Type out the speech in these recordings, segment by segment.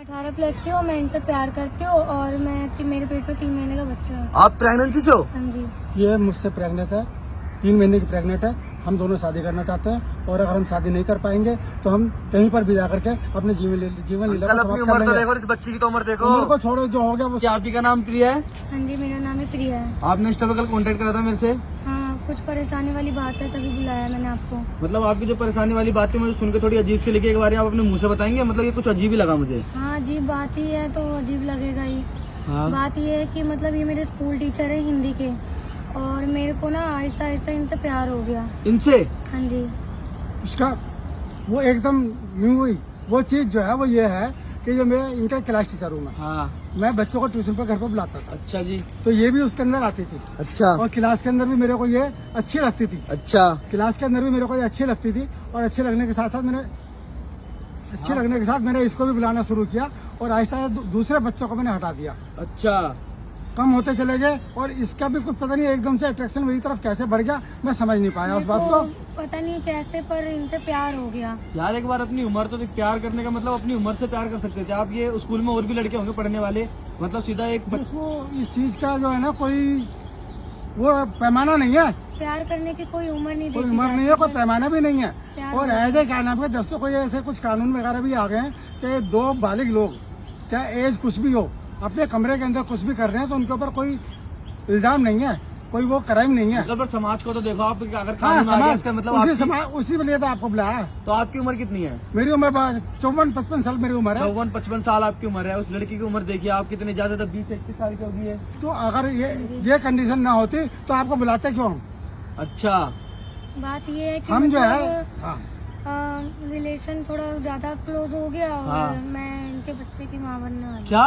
18+ की हूँ, मैं इनसे प्यार करती हूँ और मेरे पेट में 3 महीने का बच्चा है। आप प्रेगनेंसी से हो? हाँ जी। ये मुझसे प्रेग्नेंट है, 3 महीने की प्रेग्नेंट है। हम दोनों शादी करना चाहते हैं और अगर हम शादी नहीं कर पाएंगे तो हम कहीं पर भी जाकर के अपने जीवन लीला कल को अपनी समाप्त उम्र कर तो लेंगे। देखो, इस बच्ची की तो उम्र देखो। उम्र को छोड़ो, जो हो गया वो। क्या आपकी का नाम प्रिया है? हाँ जी, मेरा नाम है प्रिया है। आपने इंस्टा पे कल कांटेक्ट करा था मेरे से? हाँ, कुछ परेशानी वाली बात है तभी बुलाया मैंने आपको। मतलब आपकी जो परेशानी वाली बात थी मुझे सुन के थोड़ी अजीब सी लगी। एक बार आप अपने मुंह से बताएंगे? मतलब ये कुछ अजीब ही लगा मुझे। हाँ, अजीब बात ही है तो अजीब लगेगा ही। हाँ। बात ये है कि मतलब ये मेरे स्कूल टीचर है हिंदी के और मेरे को ना आहिस्ता आहिस्ता इनसे प्यार हो गया। इनसे? हाँ जी। उसका वो एकदम न्यू हुई वो चीज जो है वो ये है कि जो मैं इनका क्लास टीचर हूँ, हाँ। मैं बच्चों को ट्यूशन पर घर पर बुलाता था। अच्छा जी। तो ये भी उसके अंदर आती थी। अच्छा। और क्लास के अंदर भी मेरे को ये अच्छी लगती थी। अच्छा। क्लास के अंदर भी मेरे को ये अच्छी लगती थी और अच्छे लगने के साथ साथ मैंने इसको भी बुलाना शुरू किया और आहिस्ता आहिस्ता दूसरे बच्चों को मैंने हटा दिया। अच्छा। कम होते चले गए और इसका भी कुछ पता नहीं एकदम से अट्रैक्शन मेरी तरफ कैसे बढ़ गया, मैं समझ नहीं पाया उस बात को। पता नहीं कैसे पर इनसे प्यार हो गया। यार एक बार अपनी उम्र तो प्यार करने का मतलब अपनी उम्र से प्यार कर सकते थे आप। ये स्कूल में और भी लड़के होंगे पढ़ने वाले, मतलब सीधा एक देखो इस चीज का जो है ना कोई वो पैमाना नहीं है, प्यार करने की कोई उम्र नहीं कोई देखी उम्र नहीं है, कोई पैमाना भी नहीं है। प्यार और ऐसे क्या नाम है, जब से कोई ऐसे कुछ कानून वगैरह भी आ गए हैं कि 2 बालिग लोग चाहे एज कुछ भी हो अपने कमरे के अंदर कुछ भी कर रहे हैं तो उनके ऊपर कोई इल्जाम नहीं है, कोई वो क्राइम नहीं है। मतलब समाज को तो देखो आप, अगर हाँ, कानून आ गया इसका समाज मतलब उसी के लिए तो आपको बुलाया है। तो आपकी उम्र कितनी है? मेरी उम्र 54-55 साल मेरी उम्र है। 54-55 साल आपकी उम्र है। उस लड़की की उम्र देखिए आप कितनी ज्यादा 20-21 साल की होगी है। तो अगर ये कंडीशन ना होती तो आपको बुलाते क्यों हम? अच्छा। बात ये है कि हम जो है रिलेशन थोड़ा ज्यादा क्लोज हो गया और हाँ। मैं इनके बच्चे की माँ बनने वाली। क्या?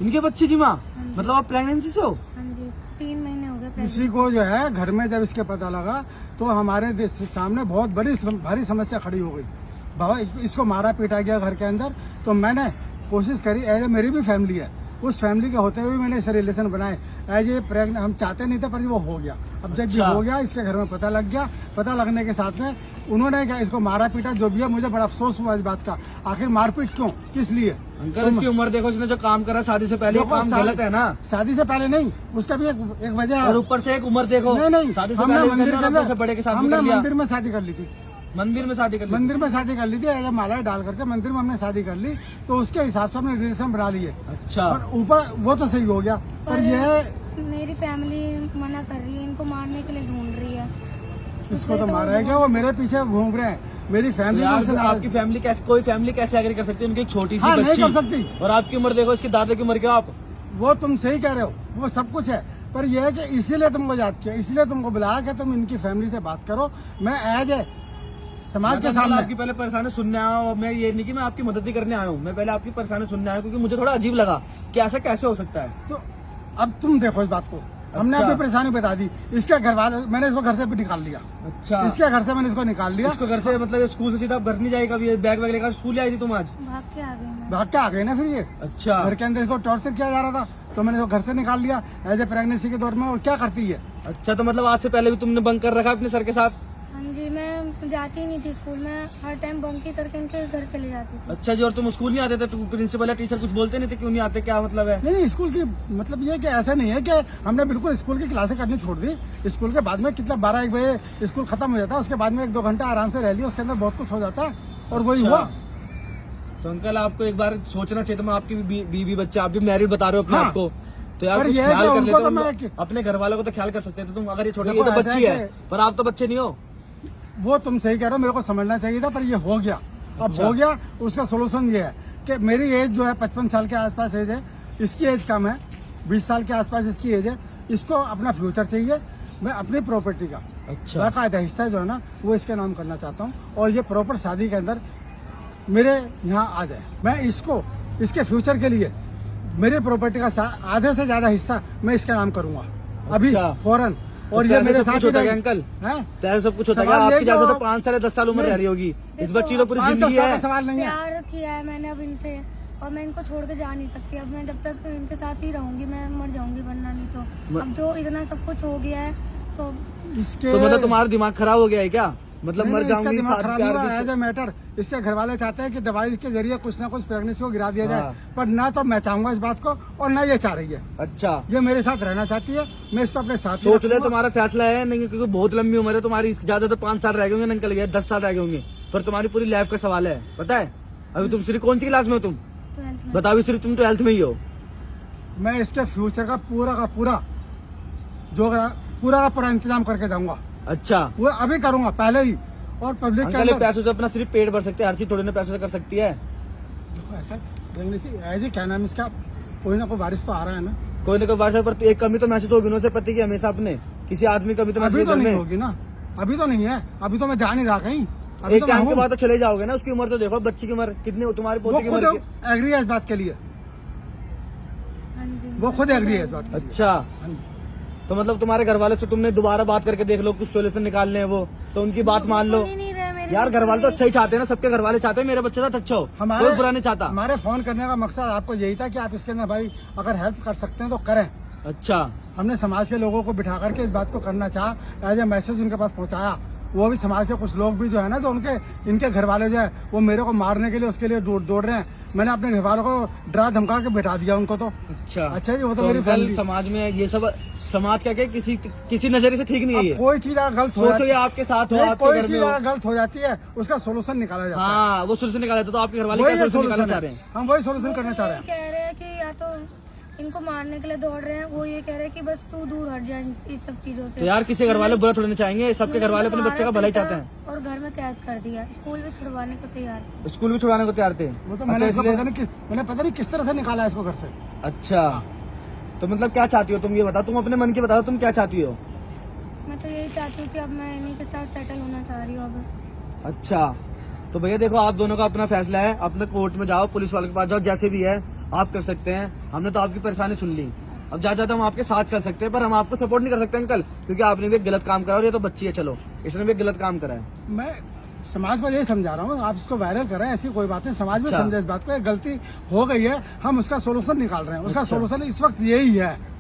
इनके बच्चे की माँ? हाँ जी। मतलब आप प्रेगनेंसी से हो? हाँ जी, 3 महीने हो गए। इसी को जो है घर में जब इसके पता लगा तो हमारे सामने बहुत भारी समस्या खड़ी हो गई। इसको मारा पीटा गया घर के अंदर। तो मैंने कोशिश करी, एज मेरी भी फैमिली है, उस फैमिली के होते हुए मैंने ऐसे रिलेशन बनाए। एज ए प्रेग्नेंट हम चाहते नहीं थे पर वो हो गया। अब जब भी हो गया इसके घर में पता लग गया, पता लगने के साथ में उन्होंने क्या इसको मारा पीटा जो भी है। मुझे बड़ा अफसोस हुआ इस बात का, आखिर मारपीट क्यों, किस लिए? अंकल इसकी उम्र देखो, इसने जो काम करा शादी से पहले, काम गलत है ना? शादी से पहले नहीं, उसका भी एक वजह है। और ऊपर से एक उम्र देखो। नहीं, शादी से हमने पहले मंदिर के अंदर बड़े के साथ हमने कर लिया। मंदिर में शादी कर ली थी। मंदिर में शादी कर ली? मंदिर में शादी कर ली थी, ऐसा माला डाल करके मंदिर में हमने शादी कर ली। तो उसके हिसाब से हमने रिलेशन बना लिए। अच्छा। और ऊपर वो तो सही हो गया पर ये मेरी फैमिली मना कर रही है, इनको मारने के लिए ढूंढ रही है। इसको तो मारा है क्या? वो मेरे पीछे घूम रहे हैं। मेरी फैमिली आपकी फैमिली कैसे, कोई फैमिली कैसे एग्री कर सकती है? उनकी एक छोटी सी हाँ, नहीं बच्ची कर सकती। और आपकी उम्र देखो, इसके दादा की उम्र क्या आप? वो तुम सही कह रहे हो, वो सब कुछ है पर यह है कि इसीलिए तुमको याद किया, इसलिए तुमको बुलाया कि तुम इनकी फैमिली से बात करो। मैं एज ए समाज के सामने आपकी पहले परेशानी सुनने आया हूँ। मैं ये नहीं कि मैं आपकी मदद ही करने आया हूँ, मैं पहले आपकी परेशानी सुनने आया क्योंकि मुझे थोड़ा अजीब लगा कि ऐसा कैसे हो सकता है। तो अब तुम देखो इस बात को, हमने अच्छा। अपनी परेशानी बता दी। इसके घर वाले, मैंने इसको घर से भी निकाल लिया। अच्छा। इसके घर से मैंने इसको निकाल लिया। इसको घर से मतलब स्कूल से सीधा घर नहीं जाएगा? ये बैग वैग लेकर स्कूल आई थी तुम आज? भाग के आ गई मैं। भाग के आ गए ना फिर ये। अच्छा। घर के अंदर इसको टॉर्चर किया जा रहा था तो मैंने इसको घर से निकाल लिया एज ए प्रेगनेंसी के दौर में। और क्या करती है? अच्छा, तो मतलब आज से पहले भी तुमने बंक कर रखा अपने सर के साथ? हाँ जी, मैं जाती ही नहीं थी स्कूल में, हर टाइम बंक ही करके इनके घर चली जाती थी। अच्छा जी। और तुम स्कूल नहीं आते थे? प्रिंसिपल या टीचर कुछ बोलते नहीं थे? क्यों नहीं आते, क्या मतलब है? नहीं, स्कूल की मतलब ये कि ऐसा नहीं है कि हमने बिल्कुल स्कूल की क्लासें करनी छोड़ दी। स्कूल के बाद में कितना 12-1 बजे स्कूल खत्म हो जाता है, उसके बाद में 1-2 घंटा आराम से रह लिया, उसके अंदर बहुत कुछ हो जाता है और वही अच्छा। हुआ। तो अंकल आपको एक बार सोचना चाहिए था। मैं आपकी बीवी बच्चा, आप भी मैरिड बता रहे हो अपने हाँ। आप को, तो यार पर कुछ ये है ख्याल कि कर उनको लेते तो हो। मैं- अपने घर वालों को तो ख्याल कर सकते थे तुम। अगर ये छोटी, ये देखो, तो ऐसा बच्ची है है कि- पर आप तो बच्चे नहीं हो। वो तुम सही कह रहे हो, मेरे को समझना चाहिए था पर ये हो गया। अब अच्छा। हो गया, उसका सोल्यूशन ये है कि मेरी एज जो है 55 साल के आसपास एज है, इसकी एज कम है, 20 साल के आसपास इसकी एज है। इसको अपना फ्यूचर चाहिए, मैं अपनी प्रॉपर्टी का अच्छा। बाकायदा हिस्सा जो है ना वो इसके नाम करना चाहता हूँ और ये प्रॉपर शादी के अंदर मेरे यहाँ आ जाए। मैं इसको इसके फ्यूचर के लिए मेरी प्रॉपर्टी का आधे से ज्यादा हिस्सा मैं इसके नाम करूंगा अभी अच्छा। फौरन। और तो ये ऐसे मेरे सब साथ कुछ ही होता है रहेगी। अंकल? हैं? तेरे सब कुछ होता है? सवाल ये आपकी कि ज्यादा वो- तो 5 साल 10 साल उम्र नहीं। रह रही होगी। इस देखो, बच्ची तो पूरी 5-10 जिंदगी साल का है। सवाल नहीं है। प्यार किया है मैंने अब इनसे और मैं इनको छोड़ के जा नहीं सकती। अब मैं जब तक इनके साथ ही रहूंगी मैं मर जाऊंगी, वरना नहीं तो। अब जो इतना सब कुछ हो गया है तो इसके तो मतलब तुम्हारा दिमाग खराब हो गया है क्या? मतलब नहीं, मर नहीं, इसका जाऊंगी दिमाग साथ खराब प्यार हुआ भी- एज ए मैटर। इसके घर वाले चाहते हैं कि दवाई के जरिए कुछ ना कुछ प्रेगनेंसी को गिरा दिया हाँ। जाए, पर ना तो मैं चाहूंगा इस बात को और ना ये चाह रही है। अच्छा ये मेरे साथ रहना चाहती है, मैं इसको अपने साथ ही सोच ले, रखूंगा। तुम्हारा फैसला है नहीं, क्योंकि बहुत लंबी उम्र है तुम्हारी, ज्यादा तो 5 साल रह गए होंगे, निकल गया 10 साल रह गए होंगे, पर तुम्हारी पूरी लाइफ का सवाल है, पता है। अभी तुम सिर्फ कौन सी क्लास में हो तुम? 12th में। बताओ, सिर्फ तुम 12th में ही हो। मैं इसके फ्यूचर का पूरा पूरा इंतजाम करके जाऊंगा। अच्छा वो अभी करूंगा पहले ही। और पब्लिक के अंकल, ये अंदर पैसों से अपना सिर्फ पेट भर सकते हैं, हर चीज थोड़ी ना पैसों से कर सकती है। देखो ऐसा प्रेगनेंसी ऐसे क्या नाम इसका, कोई ना कोई बारिश तो आ रहा है ना। कोई ना कोई बात है, पर एक कमी तो महसूस होगी उनसे पति की हमेशा अपने, किसी आदमी कमी तो अभी महसूस तो नहीं में। होगी ना, अभी तो नहीं है, अभी तो मैं जा नहीं रहा कहीं। अभी एक तो मैं टाइम के हूँ। बाद तो चले जाओगे ना, उसकी उम्र तो देखो, बच्ची की उम्र कितनी, तुम्हारी वो पोती की खुद उम्र की- एग्री है इस बात के लिए, हाँ जी। वो खुद एग्री है इस बात के लिए। अच्छा, हाँ जी। तो मतलब तुम्हारे घर वाले से तुमने दोबारा बात करके देख लो, कुछ सोल्यूशन निकालने हैं वो, तो उनकी बात मान लो। सुन ही नहीं रहे मेरी यार बिल्कुल घर वाले तो भी। अच्छा ही चाहते हैं ना, सबके घर वाले चाहते हैं मेरा बच्चा साथ अच्छा हो, कोई बुरा नहीं चाहता। हमारे फोन करने का मकसद आपको यही था कि आप इसके अंदर भाई अगर हेल्प कर सकते हैं तो करें। अच्छा, हमने समाज के लोगों को बिठा करके इस बात को करना चाहा, एज ए मैसेज उनके पास पहुंचाया। वो भी समाज के कुछ लोग भी जो है ना, जो इनके घर वाले जो है वो मेरे को मारने के लिए उसके लिए दौड़ रहे हैं। मैंने अपने घर वालों को डरा धमका के बिठा दिया उनको। तो अच्छा जी, वो तो मेरी अंकल, फैमिली। समाज में ये सब, समाज क्या क्या किसी नजरिए से ठीक नहीं है अब ये। कोई चीज अगर गलत हो सोचो जाती ये आपके साथ हो, नहीं, आपके कोई घर में चीज हो। अगर गलत हो जाती है उसका सोल्यूशन निकाला जाता है। हाँ, वो सोल्यूशन निकाला था, तो आपके घर वाले वही क्या ये सोल्यूशन निकालना सोल्यूशन चाह रहे है, हैं? हम वही सोल्यूशन वो करना तो चाह रहे यही हैं। कह रहे हैं कि या तो इनको मारने के लिए दौड़ रहे हैं, वो ये कह रहे हैं कि बस तू दूर हट जा इस सब चीजों से। तो यार किसी घर वाले बुरा थोड़ी ना चाहेंगे, सबके घर वाले अपने बच्चे का भला ही चाहते हैं। और घर में कैद कर दिया, स्कूल भी छुड़वाने को तैयार थे। स्कूल भी छुड़ाने को तैयार थे। वो तो मैंने अच्छा, इसको इसलिए- पता नहीं किस तरह से निकाला है इसको घर से। अच्छा, तो मतलब क्या चाहती हो तुम, ये बताओ, तुम अपने मन की बताओ, तुम क्या चाहती हो? मैं तो यही चाहती हूँ कि अब मैं इन्हीं के साथ सेटल होना चाह रही हूँ अब। अच्छा, तो भैया देखो, आप दोनों का अपना फैसला है, अपने कोर्ट में जाओ, पुलिस वाले के पास जाओ, जैसे भी है आप कर सकते हैं। हमने तो आपकी परेशानी सुन ली, अब ज्यादा हम आपके साथ चल सकते हैं, पर हम आपको सपोर्ट नहीं कर सकते अंकल, क्योंकि आपने भी एक गलत काम करा और ये तो बच्ची है, चलो इसने भी एक गलत काम करा है। मैं समाज को यही समझा रहा हूँ, आप इसको वायरल करें, ऐसी कोई बात नहीं, समाज में अच्छा। समझे इस बात को, एक गलती हो गई है, हम उसका सोल्यूशन निकाल रहे हैं। उसका अच्छा। सोल्यूशन इस वक्त यही है।